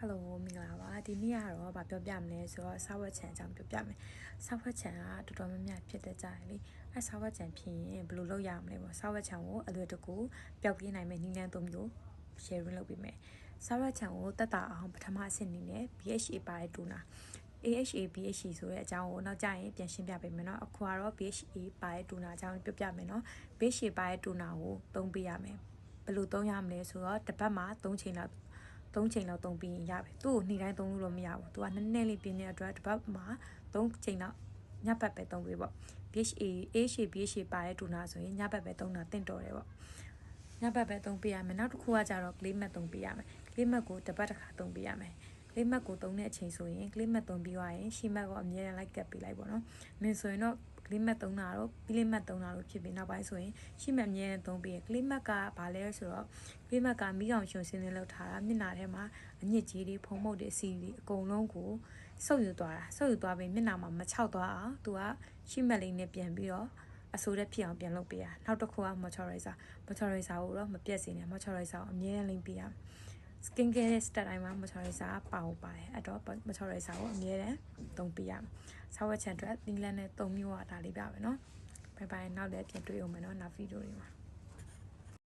Hello မင်္ဂလာပါဒီနေ့ကတော့ဗာပြောပြမလဲဆိုတော့စာဝတ်ချံအကြောင်းပြောပြမယ်စာဝတ်ချံကတော်တော်များများဖြစ်တဲ့ကြတယ်လေအဲစာဝတ်ချံဖြစ်ရင်ဘယ်လိုလုပ်ရမလဲပေါ့စာဝတ်ချံကိုအလွယ်တကူပျောက်ပြင်းနိုင်မယ့်နည်းလမ်းသုံးမျိုး sharing လုပ်ပေးမယ်စာဝတ်ချံကိုတက်တာအောင်ပထမအဆင့်အနေနဲ့ BHA ပါတဲ့တူနာ AHA BHA ဆိုတဲ့အကြောင်းကိုနောက်ကြရင်ပြန်ရှင်းပြပေးမယ်เนาะအခုကတော့ BHA ပါတဲ့တူနာအကြောင်းပြောပြမယ်เนาะ BHA ပါတဲ့တူနာကိုသုံးပေးရမယ်ဘယ်လိုသုံးရမလဲဆိုတော့တစ်ပတ်မှာ3ချိန်လောက်3ချိန်လောက်သုံးပြီးရပြီသူ့ကိုနေ့တိုင်းသုံးလို့တော့မရဘူးသူကနည်းနည်းလေးပြင်းတဲ့အတွက်တစ်ပတ်မှာ3ချိန်လောက်ညဘက်ပဲသုံးပေးပေါ့ AHA ပါတဲ့တူနာဆိုရင်ညဘက်ပဲသုံးတာတင့်တော်တယ်ပေါ့ညဘက်ပဲသုံးပေးရမယ်နောက်တစ်ခုကကြတော့ clay mat သုံးပေးရမယ် clay mat ကိုတစ်ပတ်တစ်ခါသုံးပေးရမယ် clay mat ကိုသုံးတဲ့အချိန်ဆိုရင် clay mat သုံးပြီးသွားရင်ရှီမတ်ကိုအမြဲတမ်းလိုက်ကပ်ပေးလိုက်ပေါ့နော်မင်းဆိုရင်တော့ clay mat သုံးတာတော့ clay mat သုံးတာလို့ဖြစ်ပြီးနောက်ပိုင်းဆိုရင်ရှီမတ်အမြဲတမ်းသုံးပေးရ clay mat ကဘာလဲဆိုတော့ clay mat ကမိအောင်ရှင်စင်းနေလောက်ထားတာမျက်နှာထဲမှာအညစ်ကြေးတွေဖုံးမှုတ်တွေအစီတွေအကုန်လုံးကိုဆုပ်ယူသွားပြီးမျက်နှာမှာမချောက်သွားအောင်သူကရှီမတ်လေးနဲ့ပြန်ပြီးတော့အဆိုးတဲ့ဖြစ်အောင်ပြန်လုပ်ပေးရနောက်တစ်ခုက moisturizer ကိုတော့မပြတ်စေနဲ့ moisturizer ကိုအမြဲတမ်းလိမ့်ပေးရ skin care စတက်တိုင်းမှာ moisturizer ပါတယ်အဲ့တော့ moisturizer ကိုအမြဲတမ်းသုံးပေးရစာဝတ်ချံအတွက်သီးလန့်နဲ့3မျိုးอ่ะဒါလေးပြပဲเนาะဘိုင်ဘိုင်နောက်လည်းပြန်တွေ့အောင်မယ်เนาะနောက်ဗီဒီယိုတွေမှာ